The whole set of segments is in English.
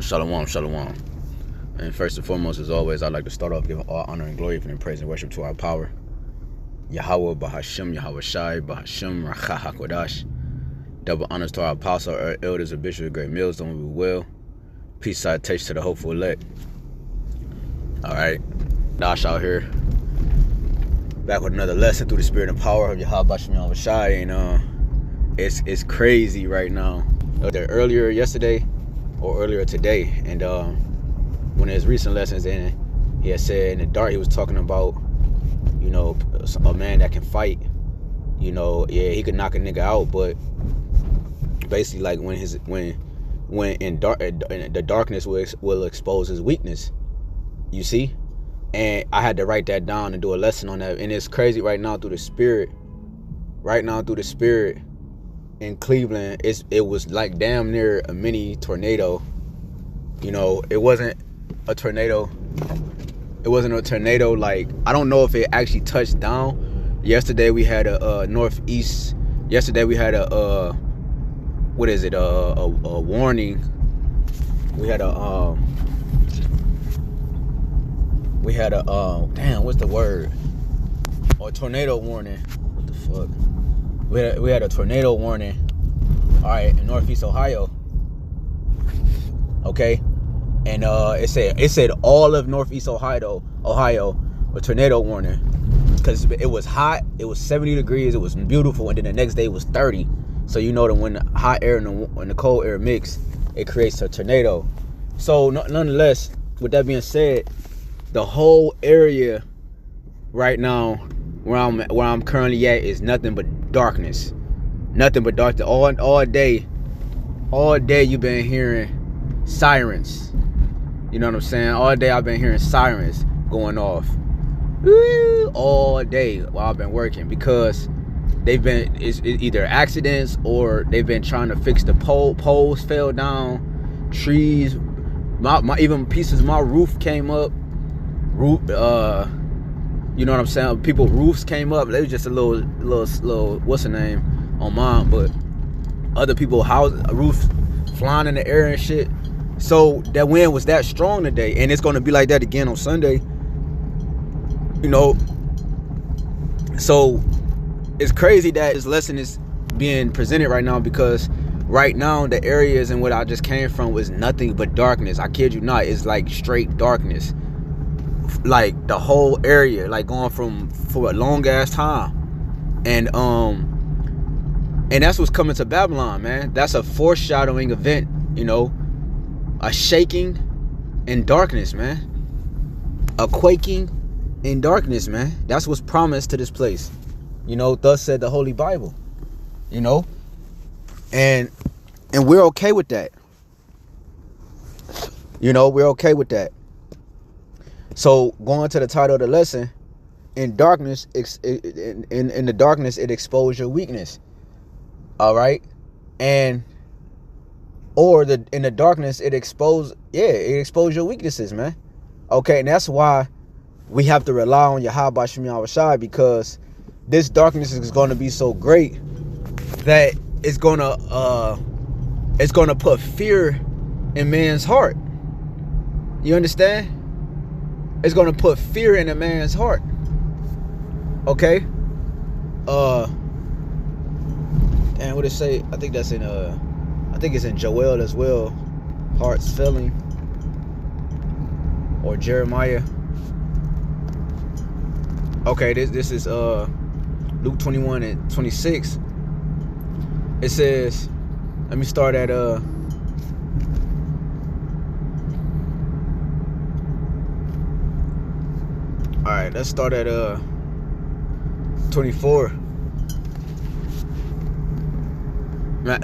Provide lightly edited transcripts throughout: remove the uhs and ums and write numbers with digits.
Shalom, shalom. And first and foremost, as always, I'd like to start off giving all honor and glory and praise and worship to our power. Yahweh Bahashim, Yahweh Shai, Bahashim, Racha HaKodash. Double honors to our apostle, our elders, and bishops of great mills, don't we will. Peace, salutation to the hopeful elect. Alright, Dash out here. Back with another lesson through the spirit and power of Yahweh Bahashim, Yahweh Shai. And it's crazy right now. Earlier yesterday, or earlier today, and one of his recent lessons, and he had said in the dark, he was talking about, a man that can fight, yeah, he could knock a nigga out, but basically, like, when the darkness will expose his weakness, you see. And I had to write that down and do a lesson on that. And it's crazy right now through the spirit in Cleveland. It was like damn near a mini tornado. It wasn't a tornado. It wasn't a tornado. Like, I don't know if it actually touched down. Yesterday we had a northeast. Yesterday we had a warning. We had a damn, what's the word? A tornado warning. What the fuck? We had a tornado warning. All right, in Northeast Ohio. Okay, and it said all of Northeast Ohio a tornado warning, because it was hot. It was 70 degrees. It was beautiful, and then the next day it was 30. So that when the hot air and the cold air mix, it creates a tornado. So nonetheless, with that being said, the whole area right now where I'm currently at is nothing but darkness. Nothing but darkness. All day you've been hearing sirens. You know what I'm saying? All day I've been hearing sirens going off. All day while I've been working, because it's either accidents or they've been trying to fix the poles fell down, trees, even pieces of my roof came up. You know what I'm saying? People roofs came up. They was just a little what's the name on mine, but other people roofs flying in the air and shit. So that wind was that strong today, and it's gonna be like that again on Sunday. So it's crazy that this lesson is being presented right now, because right now the areas in what I just came from was nothing but darkness. I kid you not. It's like straight darkness. Like the whole area, like going for a long ass time. And that's what's coming to Babylon, man. That's a foreshadowing event, a shaking in darkness, man. A quaking in darkness, man. That's what's promised to this place. Thus said the Holy Bible. And we're okay with that. We're okay with that. So going to the title of the lesson, in darkness, in the darkness, it exposed your weakness. All right, in the darkness, it exposed your weaknesses, man. Okay, and that's why we have to rely on Yahweh Bahashim Yahweh Shai, because this darkness is going to be so great that it's going to put fear in man's heart. You understand? It's going to put fear in a man's heart. Okay? And what it say? I think that's it's in Joel as well. Hearts failing. Or Jeremiah. Okay, this is Luke 21 and 26. It says, let me start at all right, let's start at 24.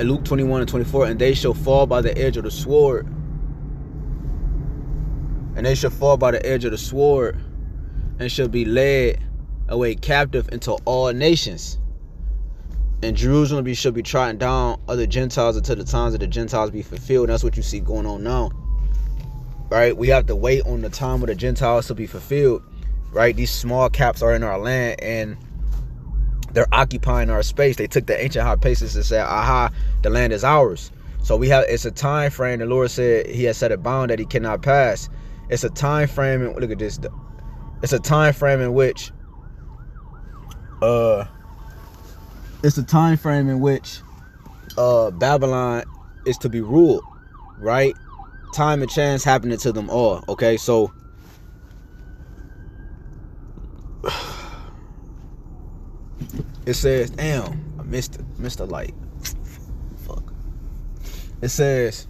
Luke 21 and 24. And they shall fall by the edge of the sword. And they shall fall by the edge of the sword, and shall be led away captive into all nations. And Jerusalem shall be trodden down of the Gentiles until the times of the Gentiles be fulfilled. And that's what you see going on now. Right? We have to wait on the time of the Gentiles to be fulfilled. Right? These small caps are in our land, and they're occupying our space. They took the ancient high places and said, aha, the land is ours. So it's a time frame. The Lord said he has set a bound that he cannot pass. It's a time frame. Look at this. It's a time frame in which Babylon is to be ruled, right? Time and chance happening to them all. Okay, so it says, damn, I missed the light. Fuck. It says,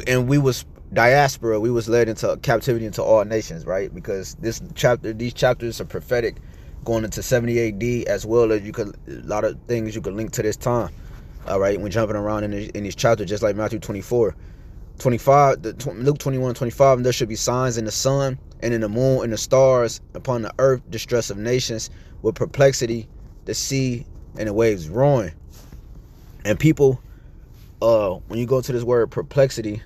and we was diaspora, we was led into captivity into all nations, right? Because these chapters are prophetic, going into 70 AD, as well as a lot of things you could link to this time. All right, when jumping around in these chapters, just like Matthew 24, 25, Luke 21, 25, and there should be signs in the sun and in the moon and the stars, upon the earth, distress of nations, with perplexity, the sea and the waves roaring. And people, when you go to this word perplexity,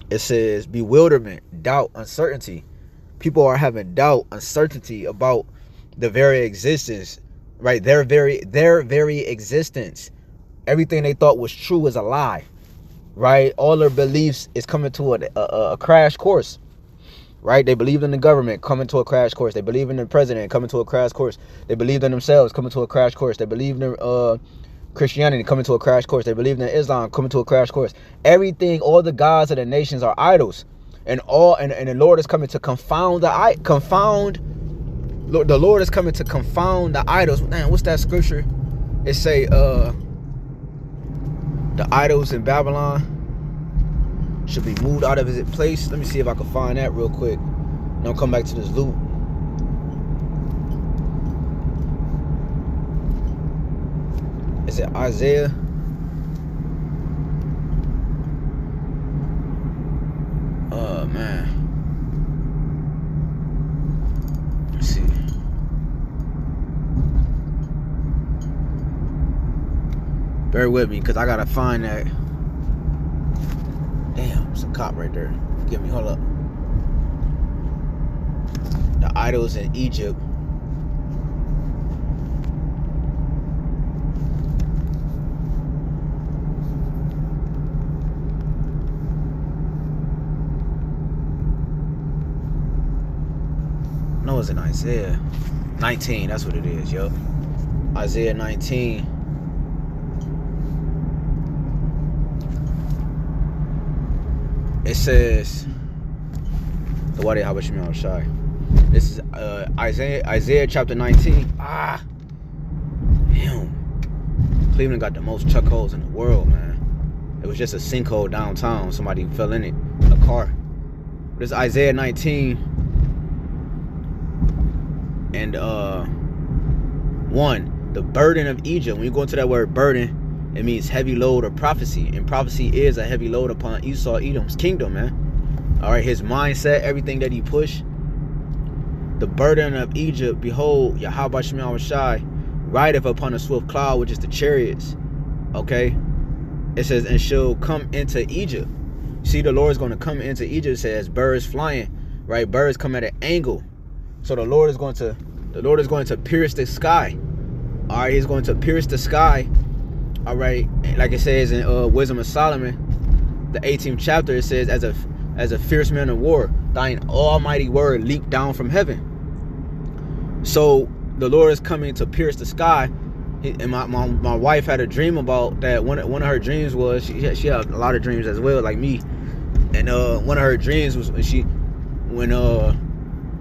it says bewilderment, doubt, uncertainty. People are having doubt, uncertainty about the very existence, right? Their very existence. Everything they thought was true is a lie, right? All their beliefs is coming to a crash course, right? They believed in the government, coming to a crash course. They believe in the president, coming to a crash course. They believed in themselves, coming to a crash course. They believed in Christianity, coming to a crash course. They believed in Islam, coming to a crash course. Everything, all the gods of the nations are idols. And the Lord is coming to confound the Lord is coming to confound the idols. Man, what's that scripture? It say the idols in Babylon should be moved out of its place. Let me see if I can find that real quick. And I'll come back to this loop. Is it Isaiah? Oh man. Let's see. Bear with me, because I gotta find that. Damn, it's a cop right there. Give me, hold up. The idols in Egypt. No, it's in Isaiah 19. That's what it is, yo. Isaiah 19. It says, the Wadi Habashim al-Shai. This is Isaiah chapter 19. Ah, damn. Cleveland got the most chuck holes in the world, man. It was just a sinkhole downtown. Somebody fell in it, a car. This is Isaiah 19. And 1, the burden of Egypt. When you go into that word burden, it means heavy load or prophecy. And prophecy is a heavy load upon Esau, Edom's kingdom, man. All right, his mindset, everything that he pushed. The burden of Egypt, behold, Yahweh Shemel Shai rideth upon a swift cloud, which is the chariots. Okay? It says, and shall come into Egypt. See, the Lord is going to come into Egypt. It says birds flying, right? Birds come at an angle. So the Lord is going to pierce the sky. All right, he's going to pierce the sky. All right, like it says in Wisdom of Solomon, the 18th chapter, it says, as a fierce man of war, thine almighty word leaped down from heaven. So the Lord is coming to pierce the sky. And my wife had a dream about that. One of her dreams was, she had a lot of dreams as well, like me. And one of her dreams was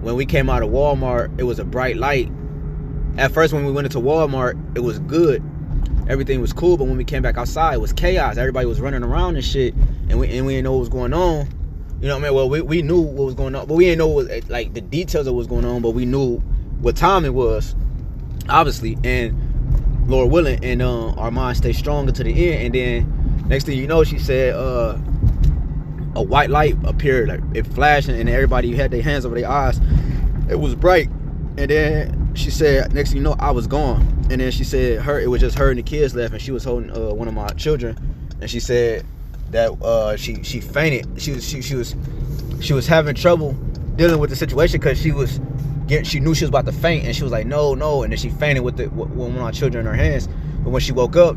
when we came out of Walmart, it was a bright light. At first, when we went into Walmart, it was good. Everything was cool, but when we came back outside, it was chaos. Everybody was running around and shit, and we didn't know what was going on. You know what I mean? Well, we knew what was going on, but we didn't know what was, like, the details of what was going on, but we knew what time it was, obviously, and Lord willing, and our minds stay strong until the end. And then next thing you know, she said a white light appeared, like it flashed, and everybody had their hands over their eyes. It was bright. And then she said, next thing you know, I was gone. And then she said it was just her and the kids left, and she was holding one of my children. And she said that she fainted. She was having trouble dealing with the situation because she knew she was about to faint, and she was like, no, and then she fainted with one of our children in her hands. But when she woke up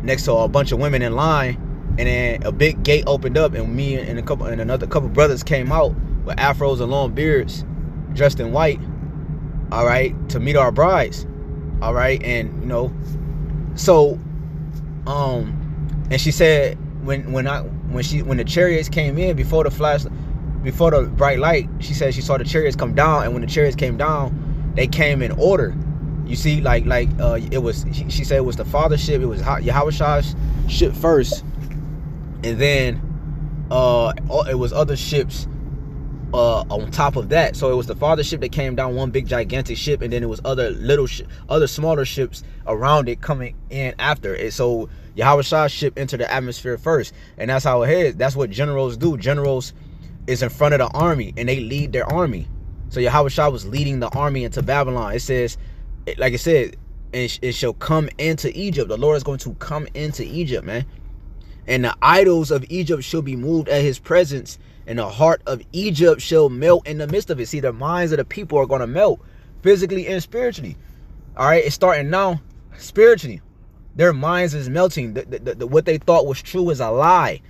next to a bunch of women in line, and then a big gate opened up, and me and another couple brothers came out with afros and long beards, dressed in white, all right, to meet our brides, all right. And so and she said when the chariots came in before the bright light, she said she saw the chariots come down, and when the chariots came down, they came in order. You see, it was, she said it was the Father's ship, it was Yahweh's ship first, and then it was other ships on top of that. So it was the Father's ship that came down, one big gigantic ship, and then it was other smaller ships around it coming in after it. So Yahweh's ship entered the atmosphere first, and that's how it is. That's what generals do. Generals is in front of the army, and they lead their army. So Yahweh was leading the army into Babylon. It says, like it said, it shall come into Egypt. The Lord is going to come into Egypt, man. And the idols of Egypt shall be moved at his presence, and the heart of Egypt shall melt in the midst of it. See, the minds of the people are going to melt physically and spiritually. All right, it's starting now spiritually. Their minds is melting. What they thought was true is a lie.